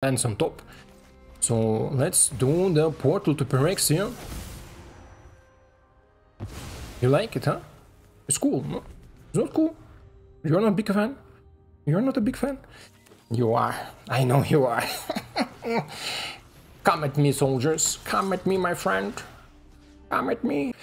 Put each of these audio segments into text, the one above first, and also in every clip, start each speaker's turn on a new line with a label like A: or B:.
A: lands on top. So let's do the portal to Phyrexia. You like it, huh? It's cool, no? It's not cool? You're not a big fan? You're not a big fan? You are. I know you are. Come at me, soldiers. Come at me, my friend. Come at me.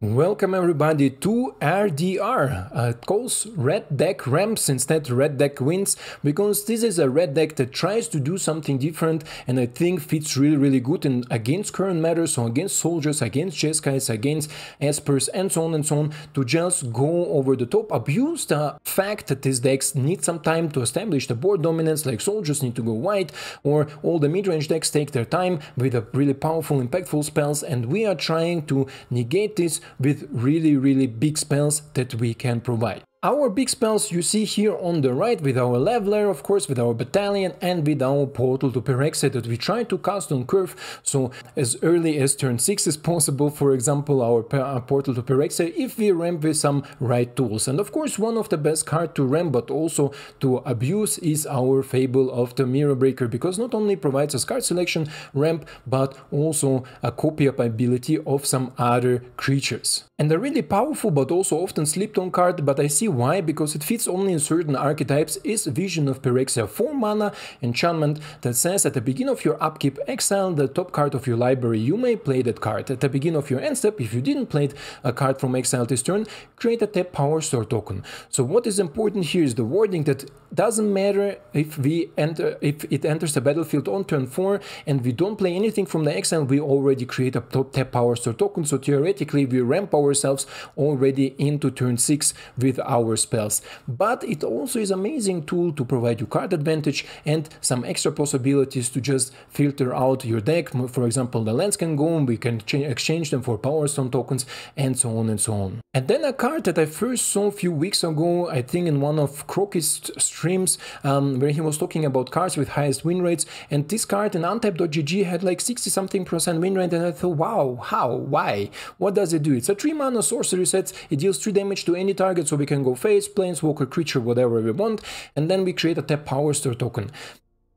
A: Welcome everybody to RDR. It calls red deck ramps, instead red deck wins, because this is a red deck that tries to do something different and I think fits really good in against current meta, so against soldiers, against Jeskai, against Espers and so on, to just go over the top, abuse the fact that these decks need some time to establish the board dominance, like soldiers need to go white, or all the mid-range decks take their time with a really powerful, impactful spells, and we are trying to negate this with really big spells that we can provide. Our big spells you see here on the right with our Leveler, of course, with our Battalion and with our Portal to Phyrexia that we try to cast on curve, so as early as turn 6 is possible, for example, our Portal to Phyrexia, if we ramp with some right tools. And of course, one of the best cards to ramp but also to abuse is our Fable of the Mirror Breaker, because not only provides us card selection, ramp, but also a copy up ability of some other creatures. And a really powerful but also often slept on card, but I see why, because it fits only in certain archetypes, is Vision of Phyrexia, 4 mana enchantment that says at the beginning of your upkeep, exile the top card of your library. You may play that card. At the beginning of your end step, if you didn't play a card from exile this turn, create a tap power store token. So what is important here is the wording that doesn't matter if it enters the battlefield on turn 4 and we don't play anything from the exile, we already create a tap power store token, so theoretically we ramp ourselves already into turn 6 with our spells. But it also is an amazing tool to provide you card advantage and some extra possibilities to just filter out your deck. For example, the lands can go, we can exchange them for power stone tokens and so on and so on. And then a card that I first saw a few weeks ago, I think in one of Croki's streams, where he was talking about cards with highest win rates, and this card in untapped.gg had like 60-something% win rate, and I thought, wow, how, why, what does it do? It's a 3 mana sorcery set, it deals 3 damage to any target, so we can go face, planeswalker, creature, whatever we want, and then we create a tap power store token.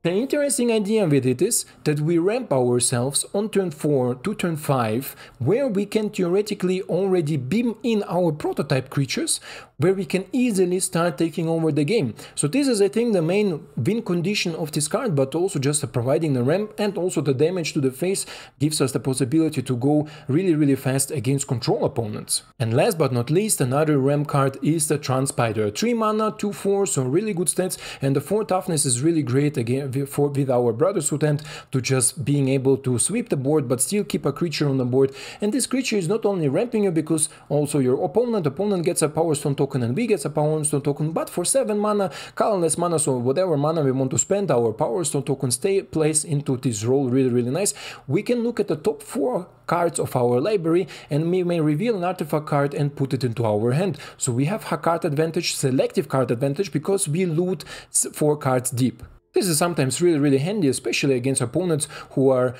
A: The interesting idea with it is that we ramp ourselves on turn 4 to turn 5, where we can theoretically already beam in our prototype creatures, where we can easily start taking over the game. So this is, I think, the main win condition of this card, but also just providing the ramp and also the damage to the face gives us the possibility to go really fast against control opponents. And last but not least, another ramp card is the Thran Spider. 3 mana, 2/4, so really good stats, and the 4 toughness is really great again with our Brotherhood end to just being able to sweep the board but still keep a creature on the board. And this creature is not only ramping you, because also your opponent gets a power stone token and we get a power stone token, but for 7 mana, colorless mana, so whatever mana we want to spend, our power stone token plays into this role really nice. We can look at the top 4 cards of our library and we may reveal an artifact card and put it into our hand. So we have a card advantage, selective card advantage, because we loot 4 cards deep. This is sometimes really handy, especially against opponents who are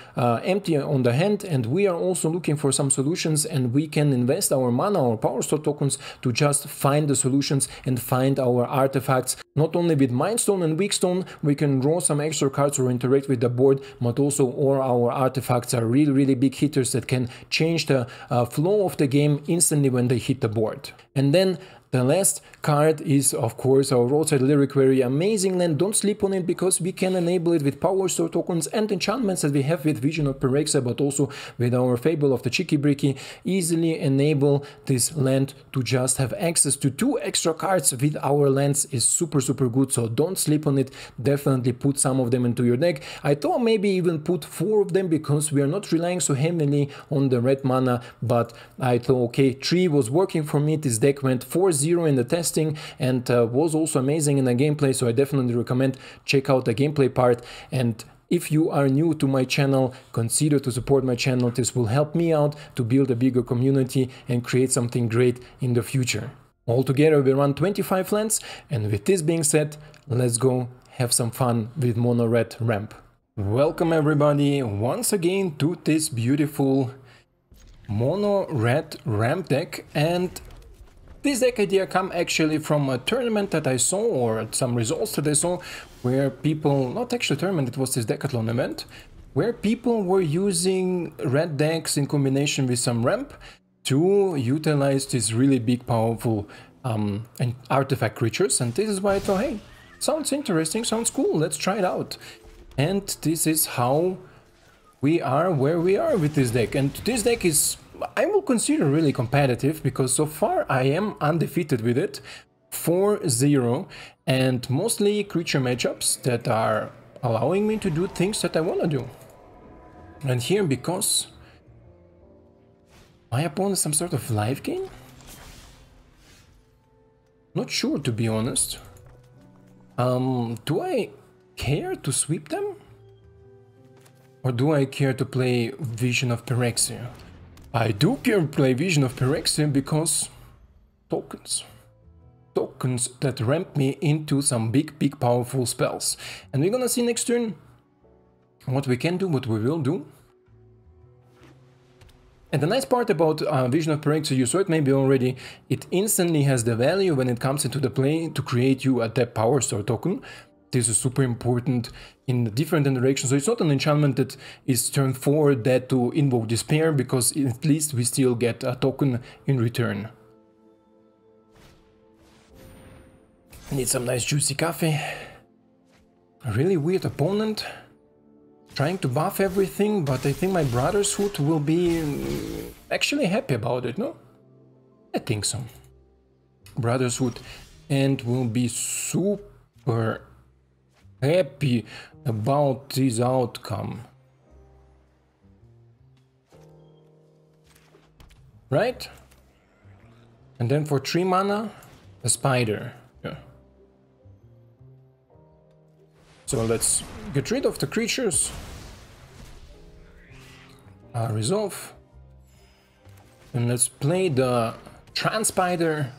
A: empty on the hand, and we are also looking for some solutions, and we can invest our mana or power store tokens to just find the solutions and find our artifacts. Not only with Mightstone and Weakstone we can draw some extra cards or interact with the board, but also all our artifacts are really big hitters that can change the flow of the game instantly when they hit the board. And then the last card is, of course, our Roadside Reliquary, amazing land. Don't sleep on it, because we can enable it with power store tokens and enchantments that we have with Vision of Phyrexia, but also with our Fable of the Cheeky Bricky. Easily enable this land to just have access to 2 extra cards with our lands is super good, so don't sleep on it. Definitely put some of them into your deck. I thought maybe even put 4 of them, because we are not relying so heavily on the red mana, but I thought, okay, 3 was working for me. This deck went 4-0 in the testing and was also amazing in the gameplay, so I definitely recommend check out the gameplay part. And if you are new to my channel, consider to support my channel. This will help me out to build a bigger community and create something great in the future. Altogether we run 25 lands, and with this being said, let's go have some fun with mono red ramp. Welcome everybody once again to this beautiful mono red ramp deck, and this deck idea come actually from a tournament that I saw, or some results that I saw, where people, not actually tournament, it was this decathlon event, where people were using red decks in combination with some ramp to utilize these really big, powerful and artifact creatures. And this is why I thought, hey, sounds interesting, sounds cool, let's try it out. And this is how we are where we are with this deck. And this deck is, I will consider really competitive, because so far I am undefeated with it, 4-0, and mostly creature matchups that are allowing me to do things that I want to do. And here, because my opponent is some sort of life gain? Not sure, to be honest. Do I care to sweep them? Or do I care to play Vision of Phyrexia? I do care to play Vision of Phyrexia because tokens. Tokens that ramp me into some big powerful spells. And we're gonna see next turn what we can do, what we will do. And the nice part about Vision of Phyrexia, you saw it maybe already, it instantly has the value when it comes into the play to create you a Depth Power Store token. This is super important in the different interactions, so it's not an enchantment that is turn 4 dead to invoke Despair, because at least we still get a token in return. Need some nice juicy coffee. A really weird opponent. Trying to buff everything, but I think my Brotherhood will be actually happy about it, no? I think so. Brotherhood, and will be super happy about this outcome. Right? And then for 3 mana, a Spider. Yeah. So let's get rid of the creatures. Resolve. And let's play the Thran Spider.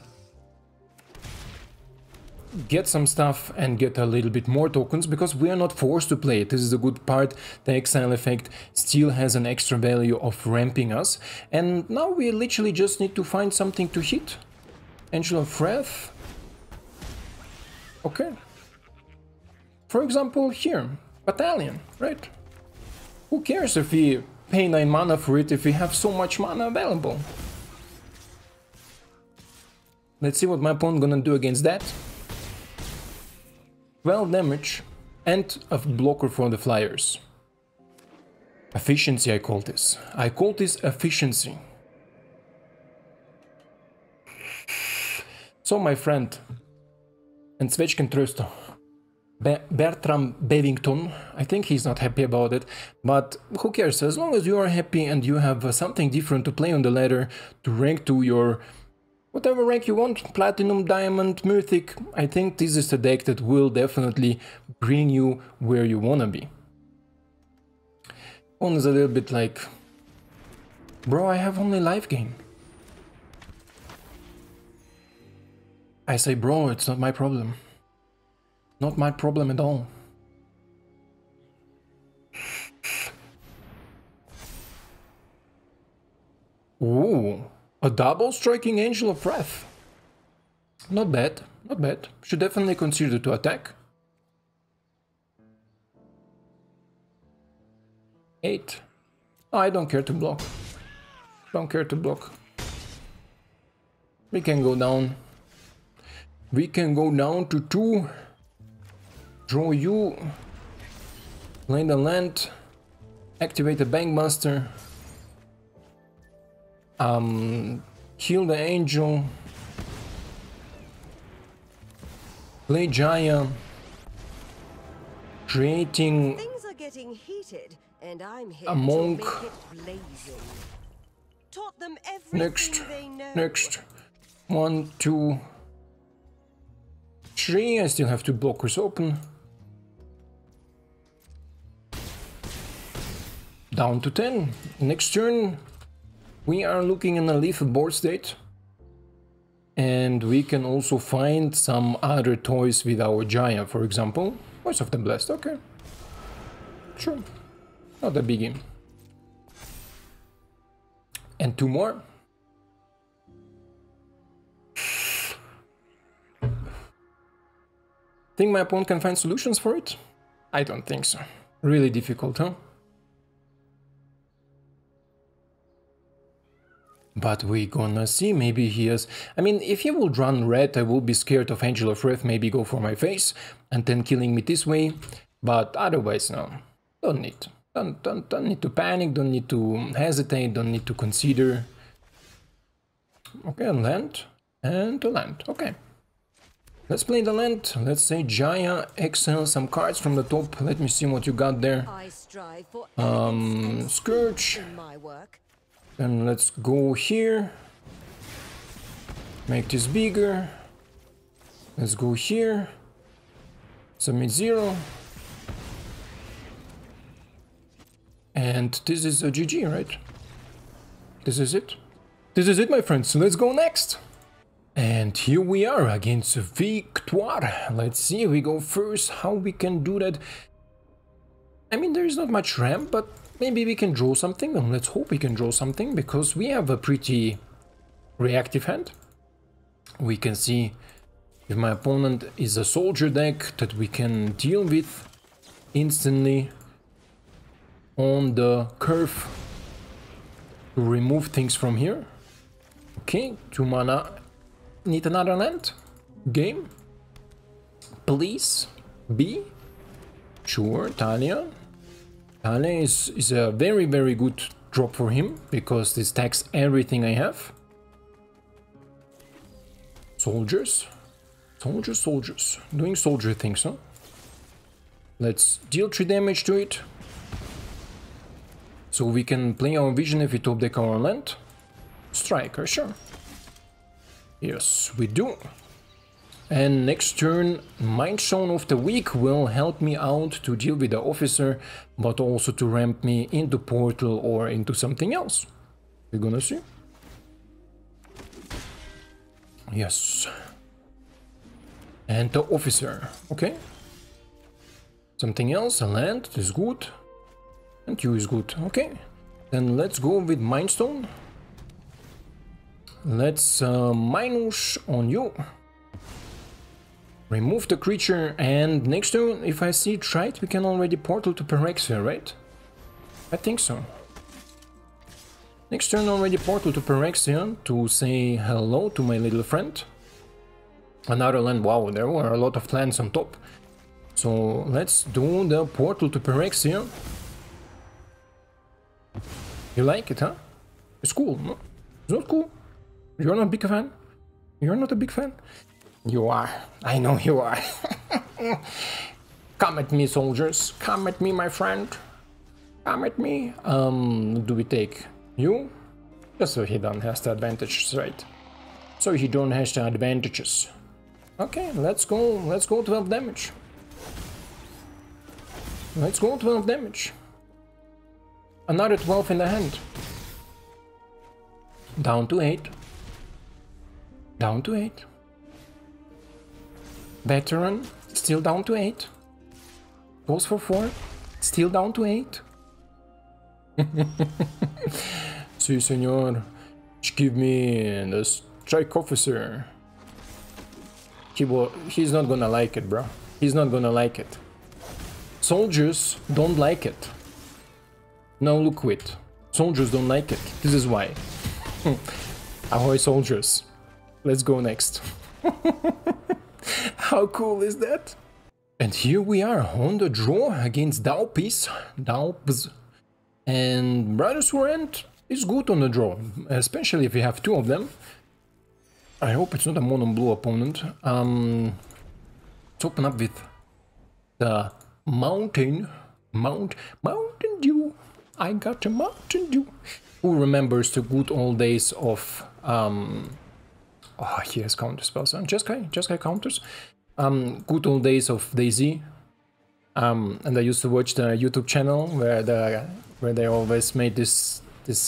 A: Get some stuff and get a little bit more tokens, because we are not forced to play it. This is the good part. The exile effect still has an extra value of ramping us. And now we literally just need to find something to hit. Angel of Wrath. Okay. For example, here, Battalion, right? Who cares if we pay 9 mana for it if we have so much mana available? Let's see what my opponent gonna do against that. 12 damage and a blocker for the flyers. Efficiency, I call this. I call this efficiency. So, my friend, and Svečken Trösto, Bertram Bevington, I think he's not happy about it, but who cares? As long as you are happy and you have something different to play on the ladder to rank to your whatever rank you want, Platinum, Diamond, Mythic, I think this is the deck that will definitely bring you where you wanna be. One is a little bit like, bro, I have only life gain. I say, bro, it's not my problem. Not my problem at all. Ooh, a double striking Angel of Wrath. Not bad, not bad. Should definitely consider to attack. 8. Oh, I don't care to block. Don't care to block. We can go down. We can go down to 2. Draw you. Play the land. Activate the Bankmaster. Kill the Angel. Play Jaya. Creating
B: Things are getting heated, and I'm here
A: a monk.
B: to make it blazing. Taught them everything
A: Next.
B: they know.
A: Next. 1, 2, 3. I still have 2 blockers open. Down to 10. Next turn, we are looking in a lethal board state. And we can also find some other toys with our Jaya, for example. Voice of the Blast, okay. Sure. Not a biggie. And 2 more. Think my opponent can find solutions for it? I don't think so. Really difficult, huh? But we gonna see, maybe he has... I mean, if he would run red, I will be scared of Angel of Wrath, maybe go for my face, and then killing me this way. But otherwise, no. Don't need. Don't need to panic, don't need to hesitate, don't need to consider. Okay, land, and a land, okay. Let's play the land, let's say Jaya, exile some cards from the top, let me see what you got there. Scourge. Then let's go here. Make this bigger. Let's go here. Submit 0. And this is a GG, right? This is it. This is it, my friends. So let's go next. And here we are against Victoire. Let's see if we go first, how we can do that. I mean, there is not much ramp, but maybe we can draw something. And let's hope we can draw something, because we have a pretty reactive hand. We can see if my opponent is a soldier deck that we can deal with instantly on the curve to remove things from here. Okay, 2 mana. Need another land? Game? Please? B? Sure, Talia. Talia is a very, very good drop for him, because this attacks everything I have. Soldiers? Soldiers, soldiers. Doing soldier things, huh? Let's deal 3 damage to it. So we can play our vision if we top deck our land. Striker, sure. Yes, we do. And next turn, Mightstone of the Weak will help me out to deal with the officer, but also to ramp me into portal or into something else. We're gonna see. Yes. And the officer, okay. Something else, a land is good. And you is good, okay. Then let's go with Mightstone. Let's minus on you. Remove the creature, and next turn, if I see it right, we can already portal to Phyrexia, right? I think so. Next turn already portal to Phyrexia to say hello to my little friend. Another land, wow, there were a lot of lands on top. So let's do the portal to Phyrexia. You like it, huh? It's cool, no? It's not cool. You're not a big fan? You're not a big fan? You are. I know you are. Come at me, soldiers. Come at me, my friend. Come at me. Do we take you? Just so he don't has the advantages, right? So he don't has the advantages. Okay, let's go. Let's go 12 damage. Let's go 12 damage. Another 12 in the hand. Down to 8. Down to 8. Veteran, still down to 8. Goes for 4, still down to 8. Si, senor. Give me the strike officer. He's not gonna like it, bro. He's not gonna like it. Soldiers don't like it. No, look, quit. Soldiers don't like it. This is why. Ahoy, soldiers. Let's go next. How cool is that? And here we are on the draw against Daupis. And Brothers Warrant is good on the draw, especially if you have 2 of them. I hope it's not a mono blue opponent. Let's open up with the Mountain Dew. I got a Mountain Dew. Who remembers the good old days of oh, he has counter spells. Jeskai counters. Good old days of DayZ. And I used to watch the YouTube channel where they always made this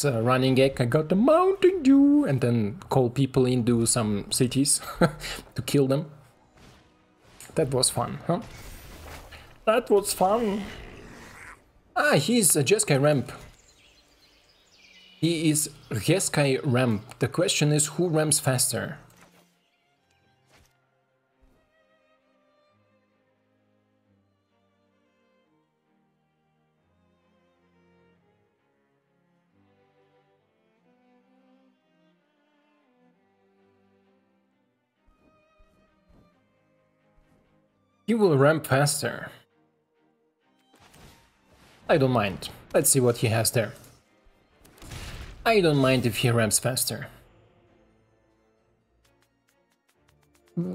A: running gag. I got the Mountain Dew, and then call people into some cities to kill them. That was fun, huh? That was fun. Ah, he's a Jeskai ramp. He is Jeskai ramp. The question is, who ramps faster? He will ramp faster. I don't mind. Let's see what he has there. I don't mind if he ramps faster.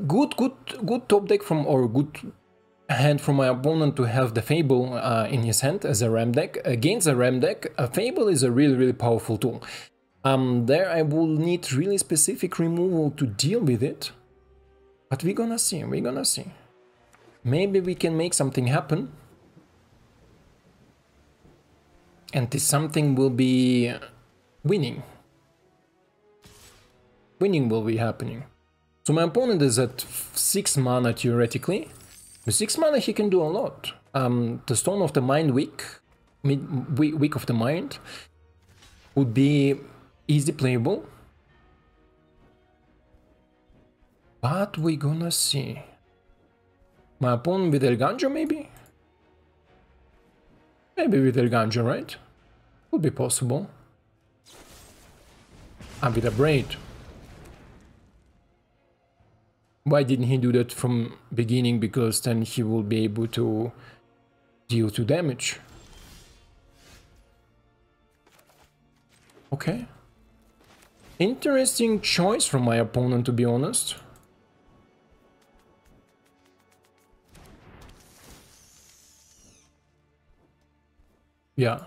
A: Good top deck from, or good hand from my opponent to have the Fable in his hand as a ram deck. Against a ram deck, a Fable is a really powerful tool. There I will need really specific removal to deal with it. But we're gonna see, Maybe we can make something happen. And this something will be winning. Winning will be happening. So my opponent is at 6 mana theoretically. With 6 mana he can do a lot. The Stone of the Mind weak of the Mind would be easy playable. But we're gonna see. My opponent with El Ganjo maybe? Maybe with El Ganjo, right? Could be possible. And with a Braid. Why didn't he do that from beginning? Because then he will be able to deal 2 damage. Okay. Interesting choice from my opponent, to be honest. Yeah.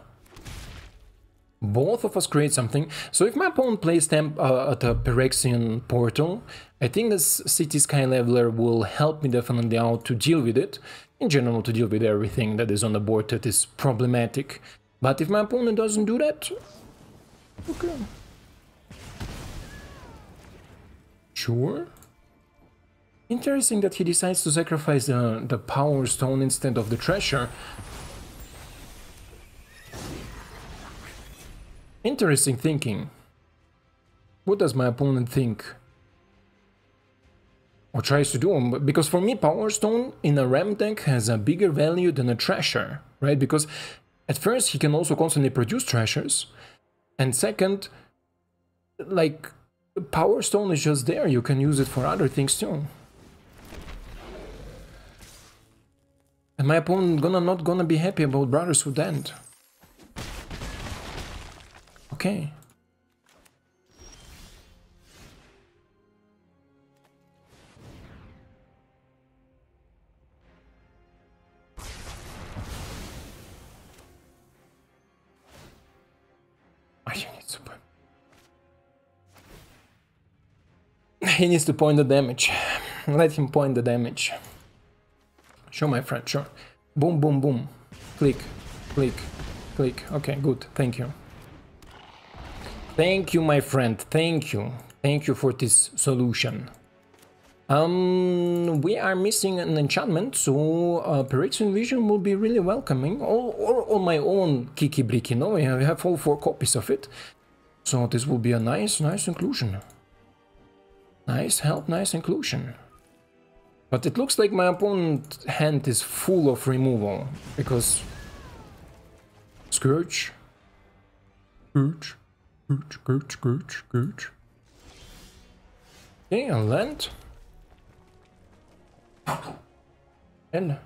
A: Both of us create something. So if my opponent plays at a Phyrexian portal, I think this Cityscape Leveler will help me definitely out to deal with it. In general, to deal with everything that is on the board that is problematic. But if my opponent doesn't do that... Okay. Sure. Interesting that he decides to sacrifice the Power Stone instead of the Treasure. Interesting thinking. What does my opponent think? Or tries to do? Because for me, Power Stone in a Ram deck has a bigger value than a Treasure, right? Because at first he can also constantly produce Treasures. And second, like, Power Stone is just there. You can use it for other things too. And my opponent not gonna be happy about Brotherhood End. Okay. He needs to point the damage. Let him point the damage. Sure, my friend, sure. Boom, boom, boom. Click, click, click. Okay, good. Thank you. Thank you, my friend. Thank you. Thank you for this solution. We are missing an enchantment, so Phyrexian Vision will be really welcoming. Or on my own Kiki Brick, you know, we have all 4 copies of it. So this will be a nice inclusion. Nice help, nice inclusion. But it looks like my opponent's hand is full of removal, because... Scourge. Scourge. Scourge. Okay, a land. And...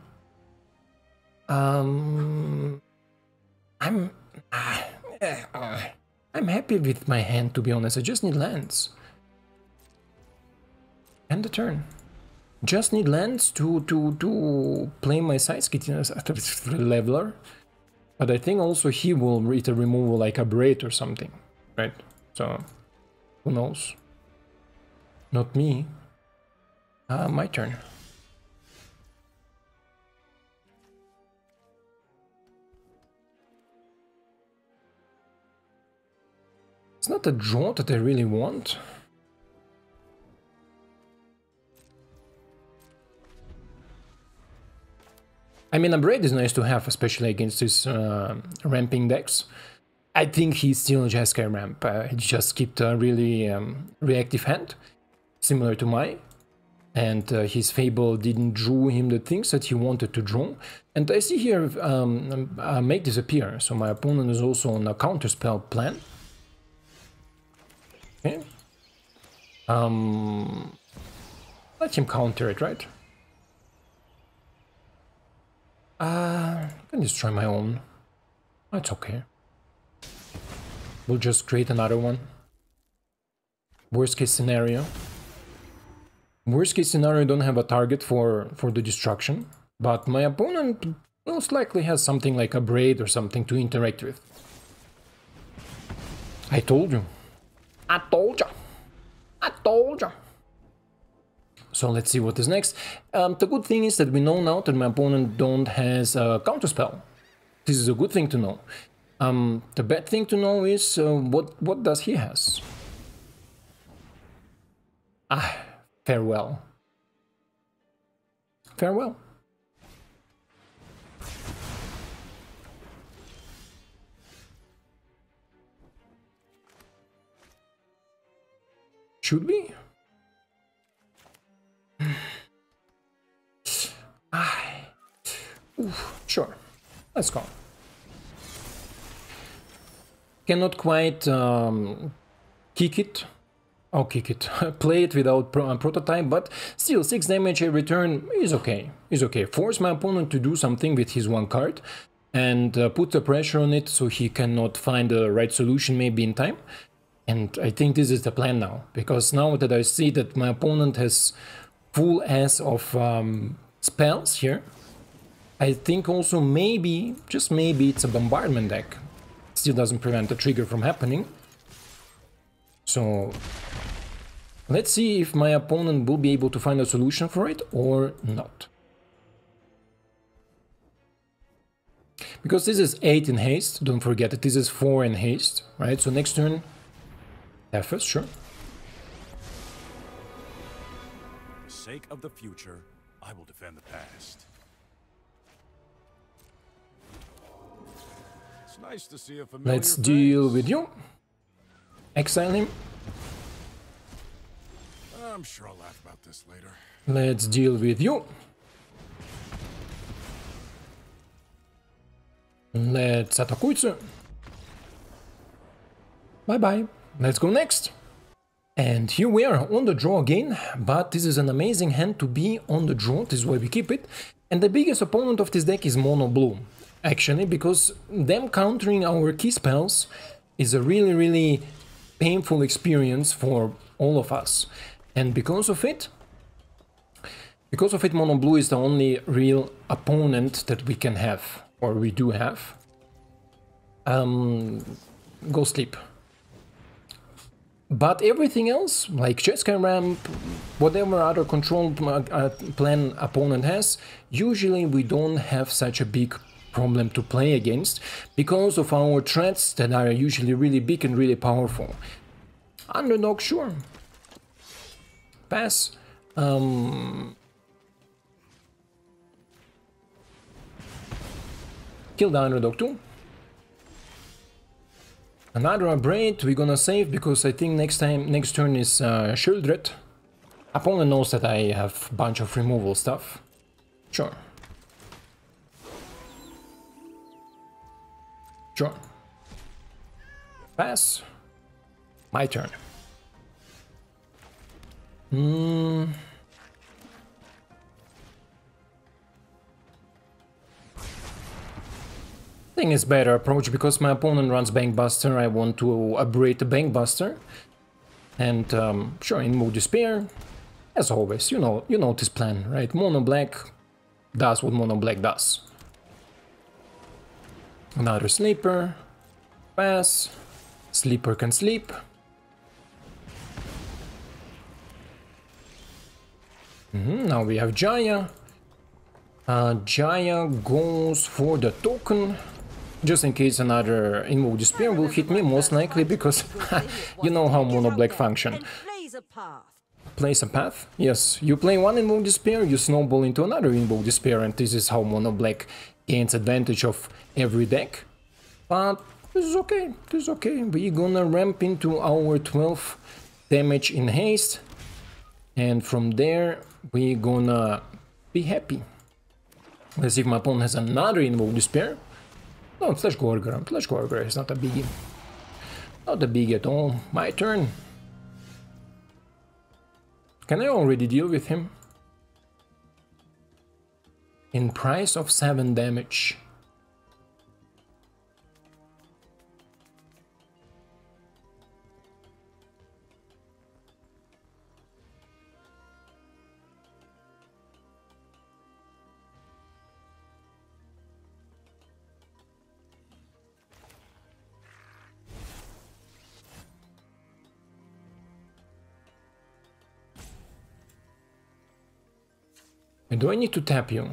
A: I'm happy with my hand, to be honest. I just need lands. End the turn. Just need lands to play my Cityscape Leveler. But I think also he will read a removal like a Braid or something. Right? So, who knows? Not me. My turn. It's not a draw that I really want. I mean, a Braid is nice to have, especially against his ramping decks. I think he's still Jeskai ramp. He just kept a really reactive hand, similar to mine. And his Fable didn't draw him the things that he wanted to draw. And I see here make disappear, so my opponent is also on a counterspell plan. Okay. Let him counter it, right? I can destroy my own. That's okay. We'll just create another one. Worst case scenario. Worst case scenario, I don't have a target for the destruction. But my opponent most likely has something like a braid or something to interact with. I told you. I told you. I told you. So let's see what is next. The good thing is that we know now that my opponent don't has a counterspell. This is a good thing to know. The bad thing to know is what does he has? Ah, farewell. Farewell. Should we? Sure, let's go. Cannot quite kick it. Oh, kick it. Play it without prototype, but still 6 damage every turn is okay. Is okay. Force my opponent to do something with his one card and put the pressure on it so he cannot find the right solution maybe in time. And I think this is the plan now, because now that I see that my opponent has full ass of spells here, I think also maybe, just maybe, it's a bombardment deck. Still doesn't prevent the trigger from happening. So let's see if my opponent will be able to find a solution for it or not. Because this is 8 in haste, don't forget that this is 4 in haste, right? So next turn, Defiance, sure.
C: For the sake of the future, I will defend the past. It's nice to see a familiar
A: Let's deal
C: face.
A: with you. Exile him.
C: I'm sure I'll laugh about this later.
A: Let's deal with you. Let's атакуйте. Bye-bye. Let's go next. And here we are on the draw again, but this is an amazing hand to be on the draw, this is why we keep it. And the biggest opponent of this deck is mono blue, actually, because them countering our key spells is a really painful experience for all of us. And because of it, mono blue is the only real opponent that we can have, or we do have. Go sleep. But everything else, like Jeskai ramp, whatever other control plan opponent has, usually we don't have such a big problem to play against, because of our threats that are usually really big and really powerful. Underdog, sure. Pass. Kill the underdog too. Another Abrade we're gonna save, because I think next turn is Shieldred. Opponent knows that I have a bunch of removal stuff. Sure. Sure. Pass. My turn. I think it's better approach, because my opponent runs Bankbuster. I want to abrade the Bankbuster. And sure, in Mood Despair, as always, you know this plan, right? Mono black does what mono black does. Another Sleeper. Pass. Sleeper can sleep. Now we have Jaya. Jaya goes for the token, just in case another Invoke Despair will hit me, most likely, because you know how mono black function. Plays a path? Yes, you play one Invoke Despair, you snowball into another Invoke Despair, and this is how mono black gains advantage of every deck. But this is okay, this is okay. We're gonna ramp into our 12 damage in haste, and from there we're gonna be happy. Let's see if my opponent has another Invoke Despair. No, Flash Gorger. Flash Gorger is not a biggie. Not a biggie at all. My turn. Can I already deal with him? in price of 7 damage. And do I need to tap you?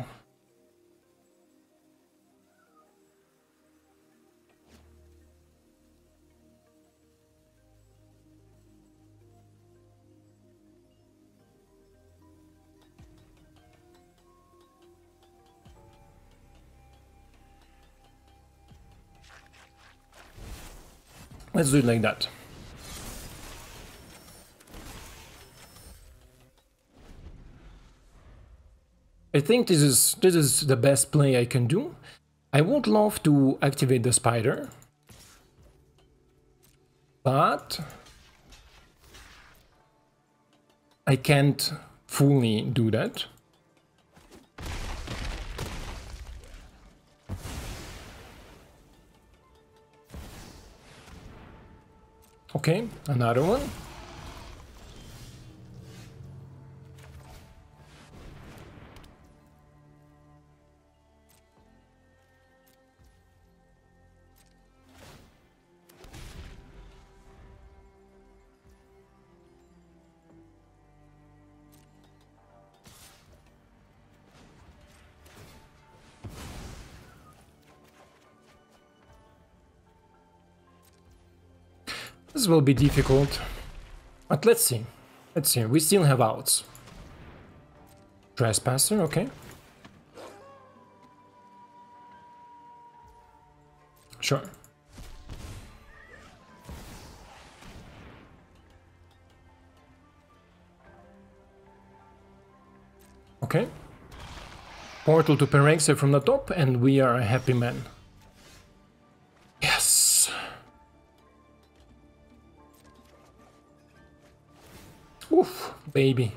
A: Let's do it like that. I think this is the best play I can do. I would love to activate the spider, but I can't fully do that. Okay, another one. This will be difficult, but let's see. Let's see. We still have outs. Trespasser, okay. Sure. Okay. Portal to Phyrexia from the top, and we are a happy man. Yes. Oof, baby.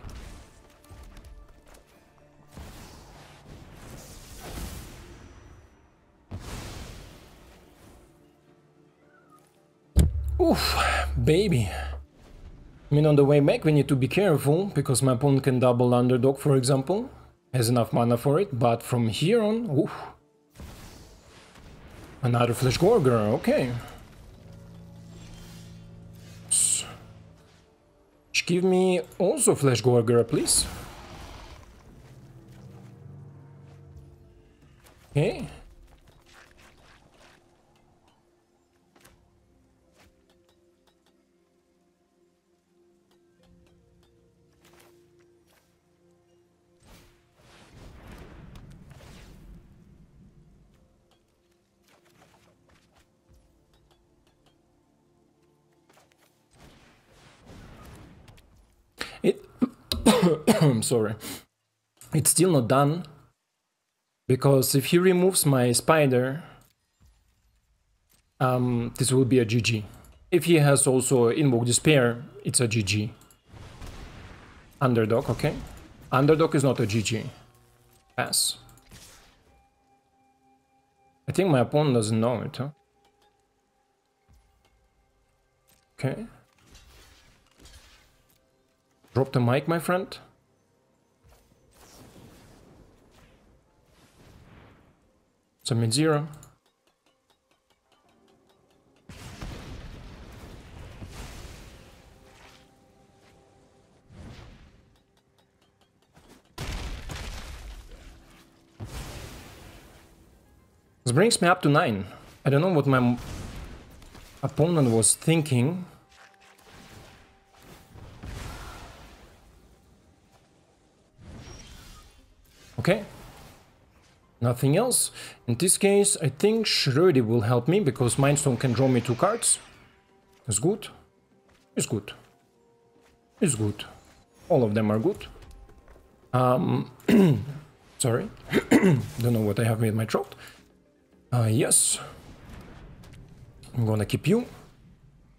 A: Oof, baby. I mean, on the way back we need to be careful, because my opponent can double underdog, for example. Has enough mana for it, but from here on, oof. Another Flesh Gorger, okay. Give me also Flesh Gorger, please. Okay. I'm sorry. It's still not done, because if he removes my spider, this will be a GG. If he has also Invoke Despair, it's a GG. Underdog, okay. Underdog is not a GG. Pass. I think my opponent doesn't know it, huh? Okay. Drop the mic, my friend. Submit 0. This brings me up to 9. I don't know what my opponent was thinking. Okay. Nothing else. In this case, I think Schrödi will help me, because Mightstone can draw me 2 cards. It's good. It's good. It's good. All of them are good. Sorry. Don't know what I have made my throat. Yes. I'm gonna keep you.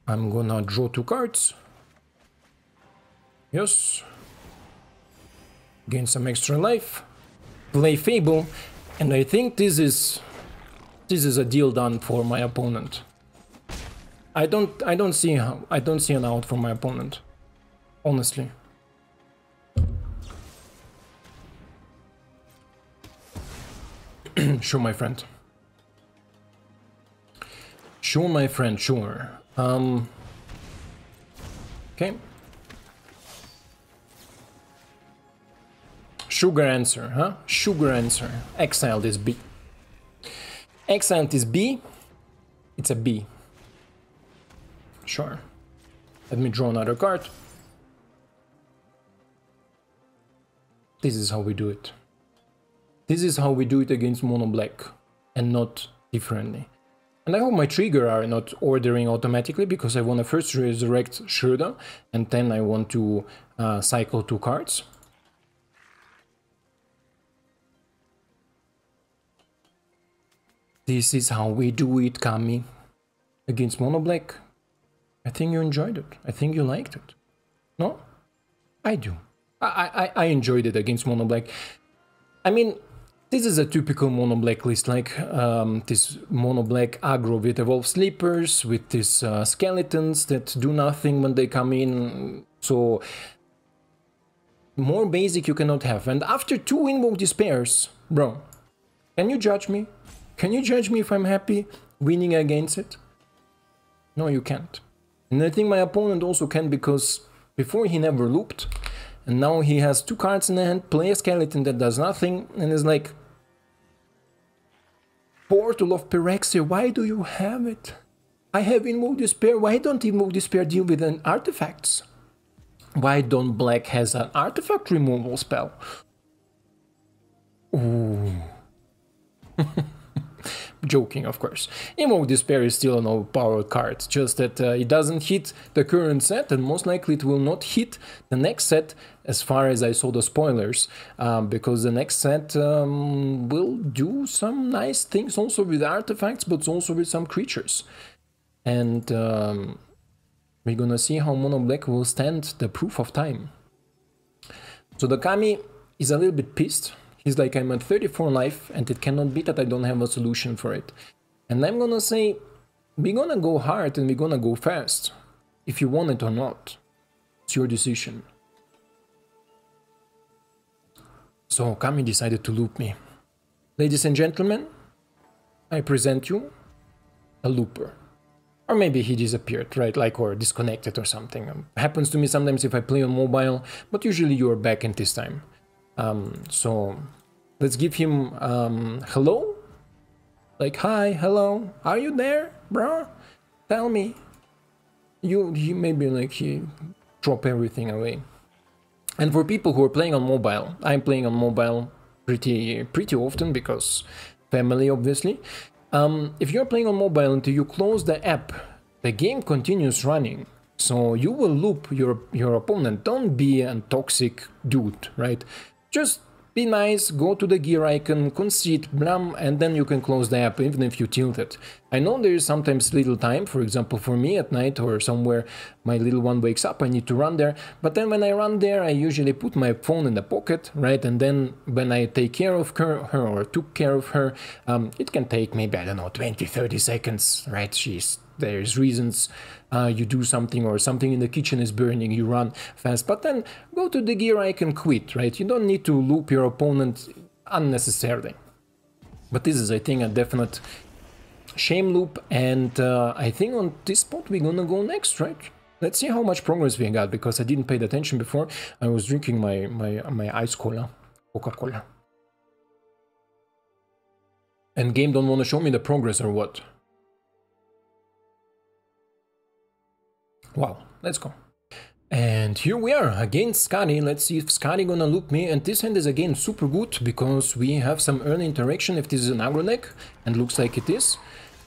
A: I'm gonna draw 2 cards. Yes. Gain some extra life. play Fable, and I think this is a deal done for my opponent. I don't see an out for my opponent, honestly. Sure, my friend. Sure, my friend, sure. Okay. Sugar answer, huh? Sugar answer. Exiled is B. Exiled is B. It's a B. Sure. Let me draw another card. This is how we do it. This is how we do it against mono black, and not differently. And I hope my trigger are not ordering automatically, because I want to first resurrect Shurda, and then I want to cycle 2 cards. This is how we do it, Kami. Against mono black. I think you enjoyed it. I think you liked it. No? I do. I enjoyed it against mono black. I mean, this is a typical mono black list, like this mono black aggro with evolved sleepers, with these skeletons that do nothing when they come in. So more basic you cannot have. And after 2 Invoke Despairs, bro, can you judge me? Can you judge me if I'm happy winning against it? No, you can't. And I think my opponent also can, because before he never looped, and now he has 2 cards in the hand, play a skeleton that does nothing, and is like, Portal of Phyrexia, why do you have it? I have Invoke Despair, why don't Invoke Despair deal with an artifacts? Why don't black has an artifact removal spell? Ooh. Joking, of course. Invoke Despair is still an overpowered card, just that it doesn't hit the current set, and most likely it will not hit the next set, as far as I saw the spoilers, because the next set will do some nice things also with artifacts, but also with some creatures. And we're gonna see how mono black will stand the proof of time. So the Kami is a little bit pissed. He's like, I'm at 34 life, and it cannot be that I don't have a solution for it. And I'm gonna say, we're gonna go hard and we're gonna go fast. If you want it or not. It's your decision. So Kami decided to loop me. Ladies and gentlemen, I present you a looper. Or maybe he disappeared, right? Like, or disconnected or something. Happens to me sometimes if I play on mobile, but usually you're back in this time. So let's give him hello, like, hi, hello, are you there, bro? Tell me. He maybe like he drop everything away. And for people who are playing on mobile, I'm playing on mobile pretty often because family, obviously. If you're playing on mobile until you close the app, the game continues running. So you will loop your opponent. Don't be a toxic dude, right? Just be nice, go to the gear icon, concede, blam, and then you can close the app, even if you tilt it. I know there is sometimes little time, for example, for me at night or somewhere, my little one wakes up, I need to run there, but then when I run there, I usually put my phone in the pocket, right, and then when I take care of her or took care of her, it can take maybe, I don't know, 20-30 seconds, right, there's reasons you do something, or something in the kitchen is burning, you run fast, but then go to the gear icon, quit, right? You don't need to loop your opponent unnecessarily. But this is, I think, a definite shame loop, and I think on this spot we're gonna go next, right? Let's see how much progress we got, because I didn't pay attention before. I was drinking my ice cola, Coca-Cola. And game don't want to show me the progress or what? Wow, let's go. And here we are against Skadi. Let's see if Skadi gonna loop me. And this hand is again super good because we have some early interaction if this is an aggro deck, and looks like it is.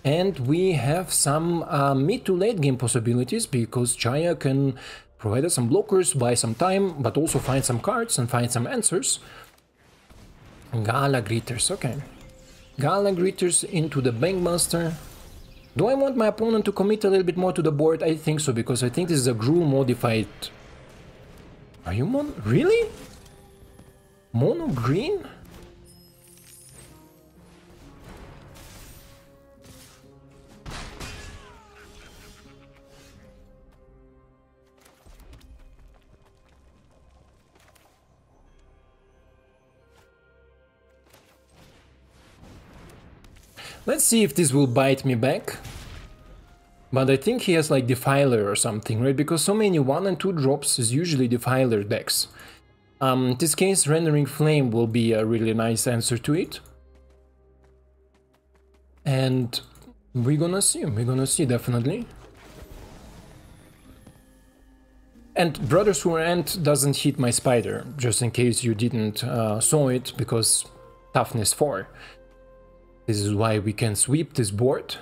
A: And we have some mid to late game possibilities because Jaya can provide us some blockers, buy some time, but also find some cards and find some answers. Gala Greeters, okay. Gala Greeters into the Bankmaster. Do I want my opponent to commit a little bit more to the board? I think so, because I think this is a Gruul modified... Are you really? Mono green? Let's see if this will bite me back. But I think he has like Defiler or something, right? Because so many 1 and 2 drops is usually Defiler decks. In this case, Rendering Flame will be a really nice answer to it. And we're gonna see definitely. And Brothers Who Ant doesn't hit my spider, just in case you didn't saw it, because toughness 4. This is why we can sweep this board.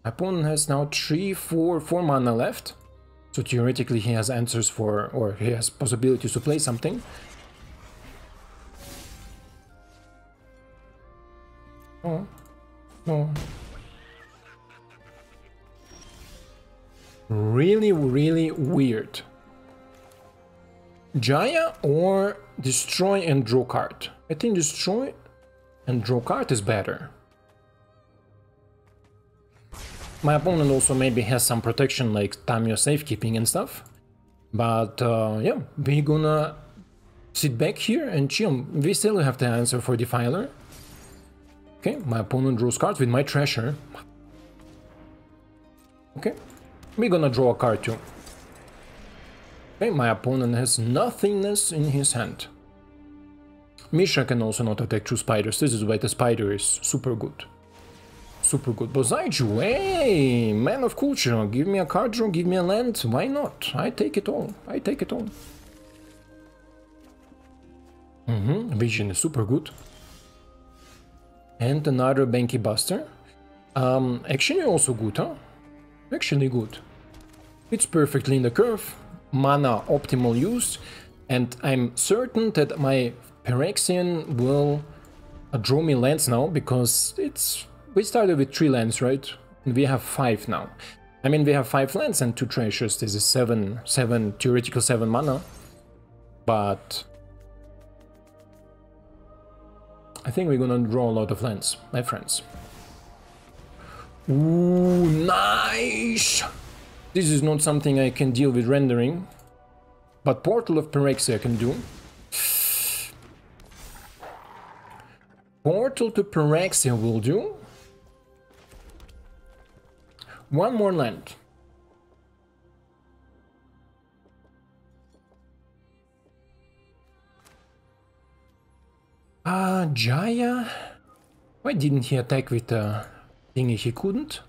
A: My opponent has now 4 mana left, so theoretically he has answers for, or he has possibilities to play something. Oh, no. Really, really weird. Jaya or destroy and draw card? I think destroy and draw card is better. My opponent also maybe has some protection like Tamio safekeeping and stuff. But yeah, we're gonna sit back here and chill. We still have the answer for Defiler. Okay, my opponent draws cards with my Treasure. Okay, we're gonna draw a card too. Okay, my opponent has nothingness in his hand. Misha can also not attack 2 spiders. This is why the spider is super good. Super good. Bozaiju, hey! Man of culture, give me a card draw, give me a land. Why not? I take it all. I take it all. Vision is super good. And another Banky Buster. Actually also good, huh? Actually good. It's perfectly in the curve. Mana optimal use. And I'm certain that my Phyrexian will draw me lands now, because it's... We started with 3 lands, right? And we have 5 now. I mean, we have 5 lands and 2 treasures. This is 7, theoretical 7 mana. But... I think we're gonna draw a lot of lands, my friends. Ooh, nice! This is not something I can deal with rendering. But Portal of Phyrexia I can do. Portal to Phyrexia will do. 1 more land. Jaya? Why didn't he attack with the thingy he couldn't?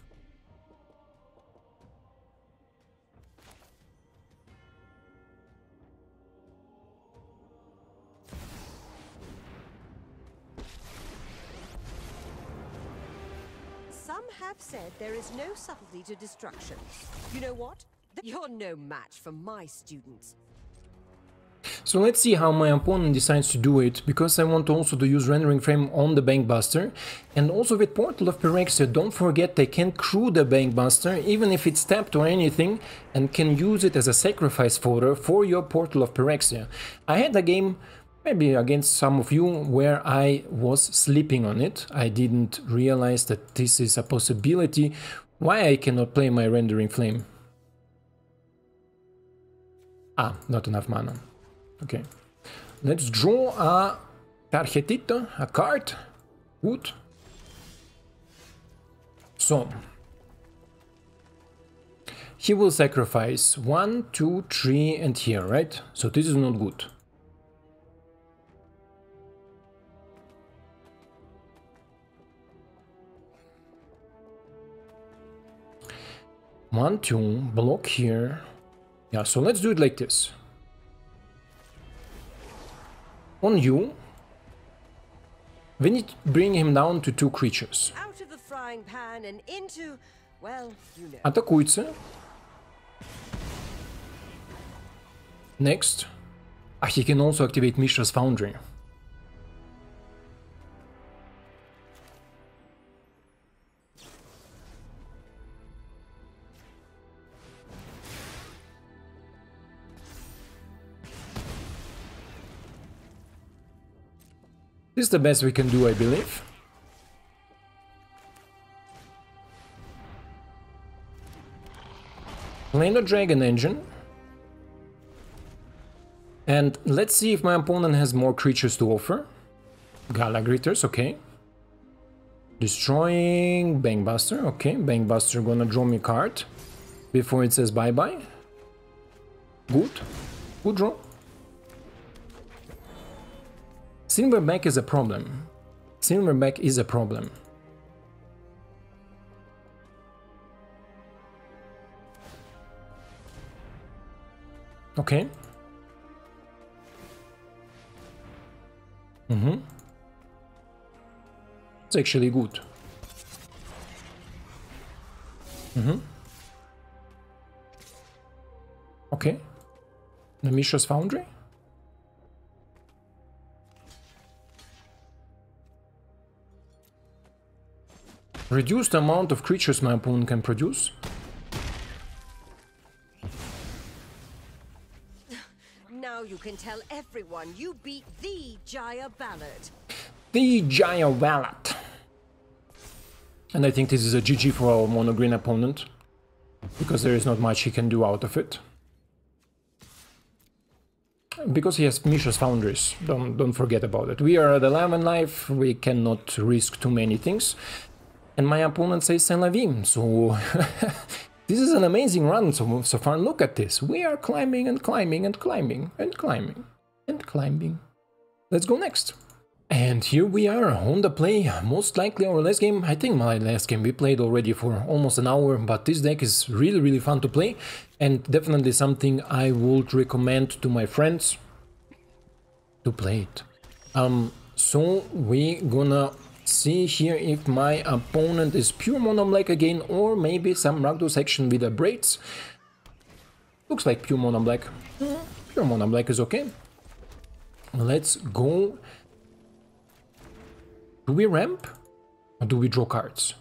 B: Some have said there is no subtlety to destruction. You know what? You're no match for my students.
A: So let's see how my opponent decides to do it, because I want also to use Rendering Frame on the Bankbuster. And also with Portal of Phyrexia, don't forget they can crew the Bankbuster, even if it's tapped or anything, and can use it as a sacrifice fodder for your Portal of Phyrexia. I had a game, maybe against some of you, where I was sleeping on it. I didn't realize that this is a possibility. Why I cannot play my Rendering Flame? Ah, not enough mana. Okay, let's draw a tarjetito, a card. Good. So, he will sacrifice 1, 2, 3 and here, right? So this is not good. One, two, block here. Yeah, so let's do it like this. On you, we need to bring him down to 2 creatures.
B: Out of the frying pan and into, well, you know.
A: Атакуется. Next. He can also activate Mishra's Foundry. This is the best we can do, I believe. Play the Dragon Engine. And let's see if my opponent has more creatures to offer. Galagritters, okay. Destroying Bankbuster. Okay, Bankbuster gonna draw me a card before it says bye-bye. Good. Good draw. Silverback is a problem. Silverback is a problem. Okay. It's actually good. Okay. The Mishra's Foundry. Reduce the amount of creatures my opponent can produce.
B: Now you can tell everyone you beat the Jaya Ballad.
A: The Jaya Ballad. And I think this is a GG for our mono green opponent, because there is not much he can do out of it. Because he has Mishra's Foundries, don't forget about it. We are at 11 life, we cannot risk too many things. And my opponent says C'est la vie, so this is an amazing run so far. Look at this, we are climbing and climbing and climbing and climbing and climbing. Let's go next. And here we are on the play, most likely our last game. I think my last game we played already for almost an hour, but this deck is really fun to play and definitely something I would recommend to my friends to play it. So we gonna see here if my opponent is pure mono black again, or maybe some Rakdos action with the braids. Looks like pure mono black. Pure mono black is okay. Let's go. Do we ramp? Or do we draw cards?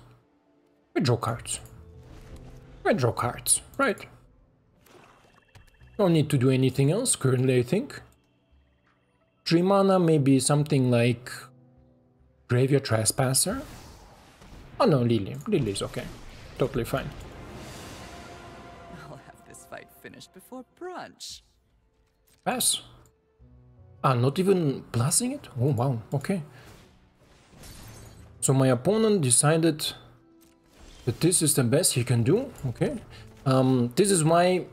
A: We draw cards. We draw cards, right? Don't need to do anything else currently, I think. 3 mana, maybe something like Graveyard Trespasser. Oh no, Lily. Lily is okay. Totally fine.
D: I'll have this fight finished before brunch.
A: Pass. Ah, not even plussing it? Oh wow, okay. So my opponent decided that this is the best he can do, okay. This is my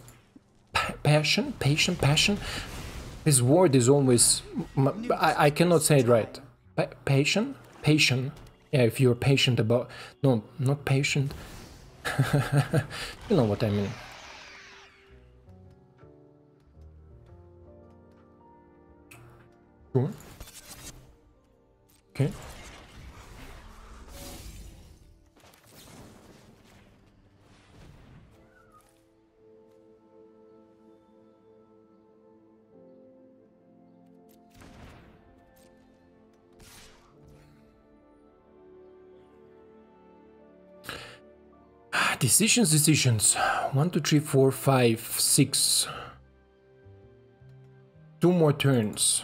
A: passion. This word is always... I cannot say it right. Patient? Yeah, if you're patient about... No, not patient. You know what I mean. Sure. Okay. Decisions. 1, 2, 3, 4, 5, 6. 2 more turns.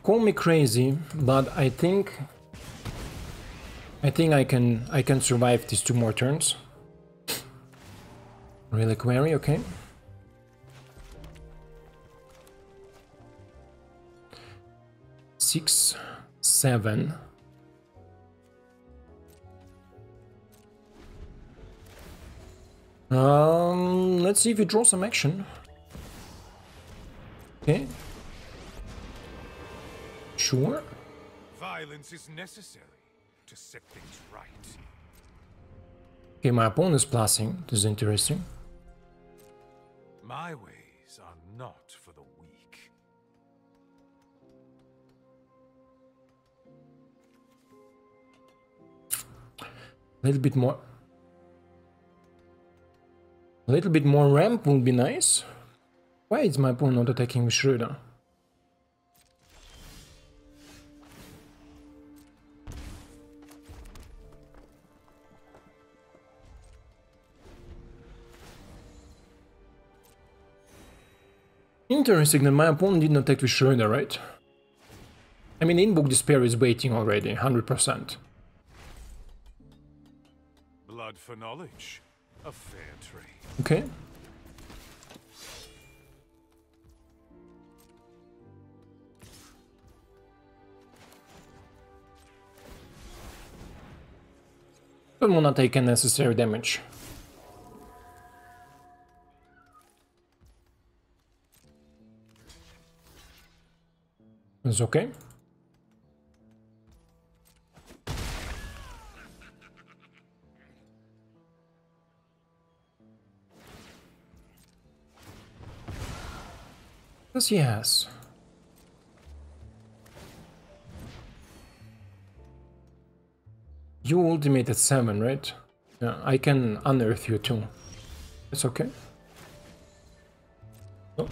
A: Call me crazy, but I think I can survive these 2 more turns. Reliquary, okay. Six, 7. Let's see if we draw some action. Okay. Sure.
C: Violence is necessary to set things right.
A: Okay, my opponent's plussing. This is interesting.
C: My ways are not for the weak.
A: A little bit more ramp would be nice. Why is my opponent not attacking with Schroeder? Interesting that my opponent didn't attack with Schroeder, right? I mean, Invoke Despair is waiting already, 100%.
C: Blood Blood for knowledge. A fair trade.
A: Okay. Don't wanna take unnecessary damage. It's okay. Yes, he has. You ultimate at 7, right? Yeah, I can unearth you too. It's okay. Oh.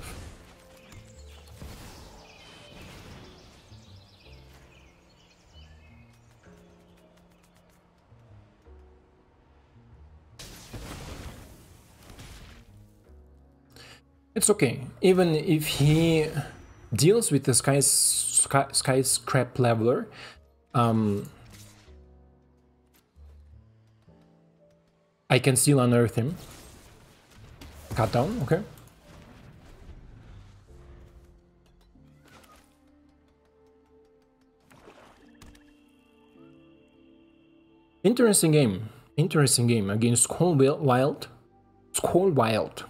A: It's okay. Even if he deals with the Skyscrape Leveler, I can still unearth him. Cut down, okay. Interesting game. Interesting game against Skullwild. Skullwild.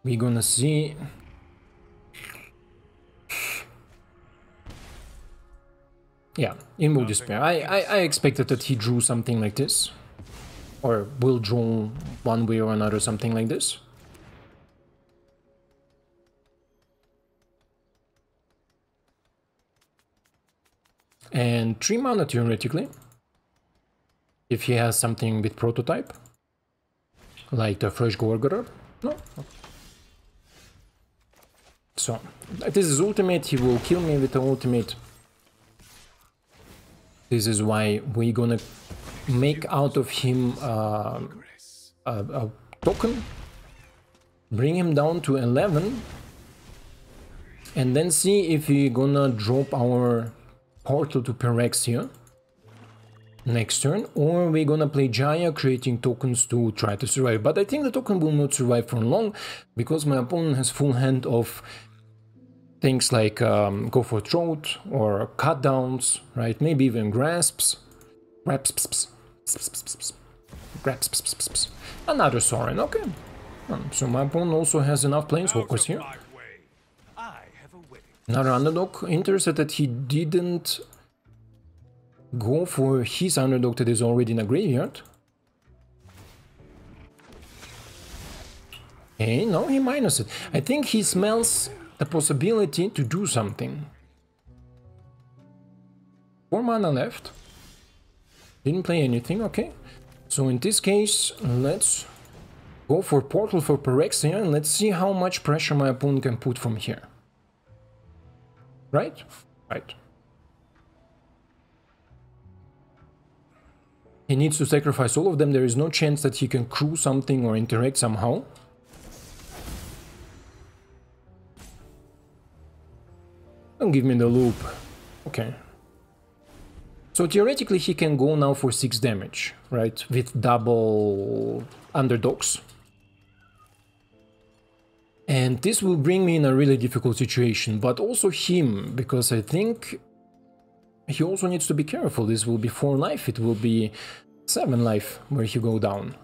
A: We're gonna see. Yeah, in Despair. I expected that he drew something like this. Or will draw one way or another, something like this. And 3 mana theoretically. If he has something with prototype. Like the Fresh Gorgerer. No. So, this is ultimate, he will kill me with the ultimate. This is why we're gonna make out of him a token, bring him down to 11, and then see if we're gonna drop our portal to Phyrexia next turn, or we're gonna play Jaya, creating tokens to try to survive. But I think the token will not survive for long, because my opponent has full hand of things like go for throat or cut downs, right? Maybe even grasps. Another Sorin, okay. So my opponent also has enough planeswalkers here. Another underdog. Interested that he didn't go for his underdog that is already in a graveyard. Okay, no, he minus it. I think he smells the possibility to do something. 4 mana left. Didn't play anything, okay. So in this case, let's go for Portal for Phyrexia and let's see how much pressure my opponent can put from here. Right? Right. He needs to sacrifice all of them. There is no chance that he can crew something or interact somehow. Don't give me the loop. Okay. So theoretically he can go now for 6 damage, right? With double underdogs. And this will bring me in a really difficult situation, but also him, because I think he also needs to be careful. This will be 4 life, it will be 7 life where he go down.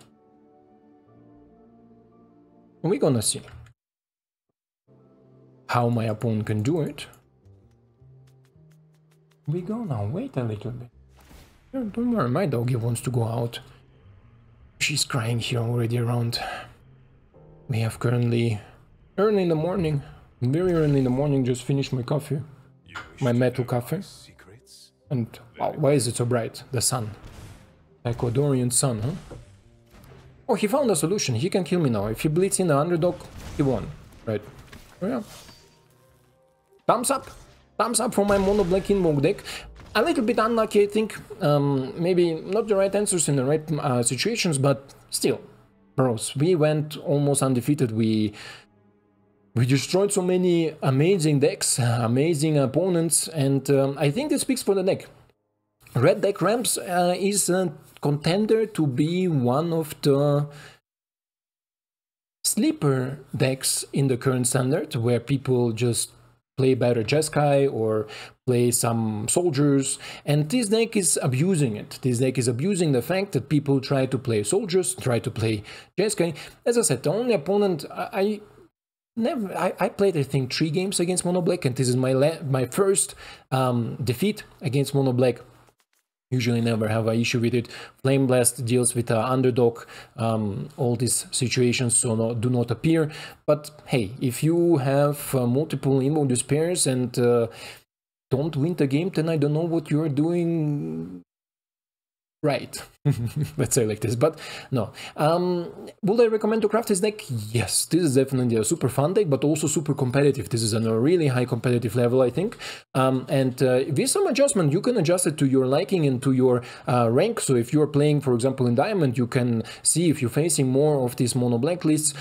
A: We're gonna see how my opponent can do it. We go now, wait a little bit. Don't worry, my doggy wants to go out. She's crying here already around. We have currently early in the morning, very early in the morning, just finished my coffee. My metal coffee. And wow, why is it so bright? The sun. Ecuadorian sun, huh? Oh, he found a solution. He can kill me now. If he bleeds in the underdog, he won. Right. Oh yeah. Thumbs up! Thumbs up for my mono black invoke deck. A little bit unlucky, I think. Maybe not the right answers in the right situations, but still. Bros, we went almost undefeated. We destroyed so many amazing decks, amazing opponents, and I think this speaks for the deck. Red Deck Ramps is a contender to be one of the sleeper decks in the current standard, where people just play better Jeskai or play some soldiers, and this deck is abusing it. This deck is abusing the fact that people try to play soldiers, try to play Jeskai. As I said, the only opponent I played, I think, 3 games against Mono Black, and this is my first defeat against Mono Black. Usually never have an issue with it. Flame Blast deals with underdog, all these situations so do not appear. But hey, if you have multiple Invoke Despairs and don't win the game, then I don't know what you're doing right. Let's say like this. But no. Would I recommend to craft this deck? Yes, this is definitely a super fun deck, but also super competitive. This is on a really high competitive level, I think. And with some adjustment, you can adjust it to your liking and to your rank. So if you're playing, for example, in Diamond, you can see if you're facing more of these mono black lists,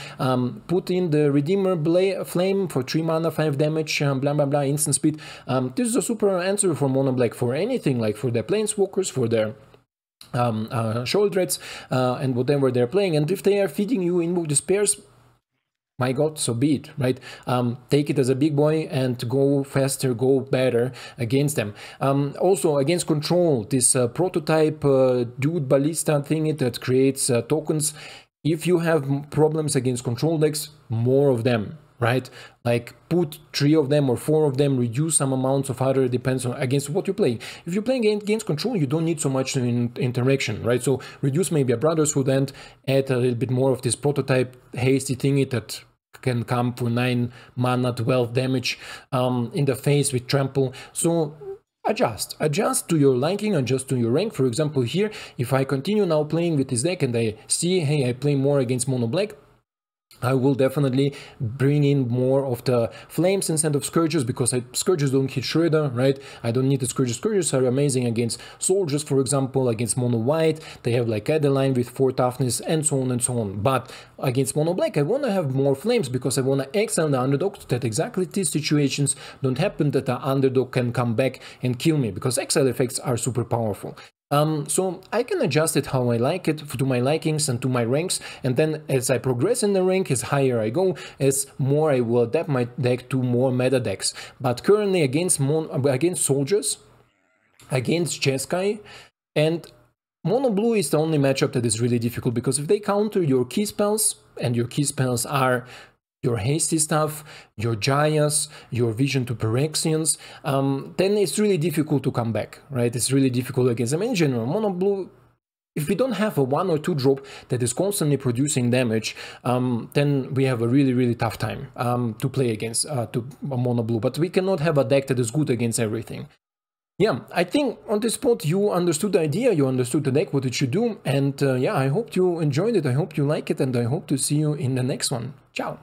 A: put in the Redeemer Flame for 3 mana, 5 damage, blah blah blah, instant speed. This is a super answer for mono black for anything, like for their Planeswalkers, for their Shoulder and whatever they're playing. And if they are feeding you Invoke Despairs, my god, so be it, right? Take it as a big boy and go faster, go better against them. Also against control, this prototype dude ballista thingy that creates tokens. If you have problems against control decks, more of them, right? Like put 3 of them or 4 of them, reduce some amounts of other, depends on against what you're playing. If you're playing against control, you don't need so much interaction, right? So reduce maybe a Brotherhood and add a little bit more of this prototype hasty thingy that can come for 9 mana, 12 damage in the face with trample. So adjust to your liking, adjust to your rank. For example, here, if I continue now playing with this deck and I see, hey, I play more against mono black, I will definitely bring in more of the flames instead of scourges, because scourges don't hit Shredder, right? I don't need the scourges. Scourges are amazing against soldiers, for example, against mono white. They have like Adeline with 4 toughness and so on and so on. But against mono black, I want to have more flames because I want to exile the underdog, that exactly these situations don't happen, that the underdog can come back and kill me, because exile effects are super powerful. So I can adjust it how I like it, to my likings and to my ranks, and then as I progress in the rank, as higher I go, as more I will adapt my deck to more meta decks. But currently against soldiers, against Jeskai, and mono blue is the only matchup that is really difficult, because if they counter your key spells, and your key spells are your hasty stuff, your Jayas, your Vision to Phyrexians, then it's really difficult to come back, right? It's really difficult against them. In general, mono blue, if we don't have a 1 or 2 drop that is constantly producing damage, then we have a really tough time to play against mono blue. But we cannot have a deck that is good against everything. Yeah, I think on this spot you understood the idea, you understood the deck, what it should do, and yeah, I hope you enjoyed it, I hope you like it, and I hope to see you in the next one. Ciao!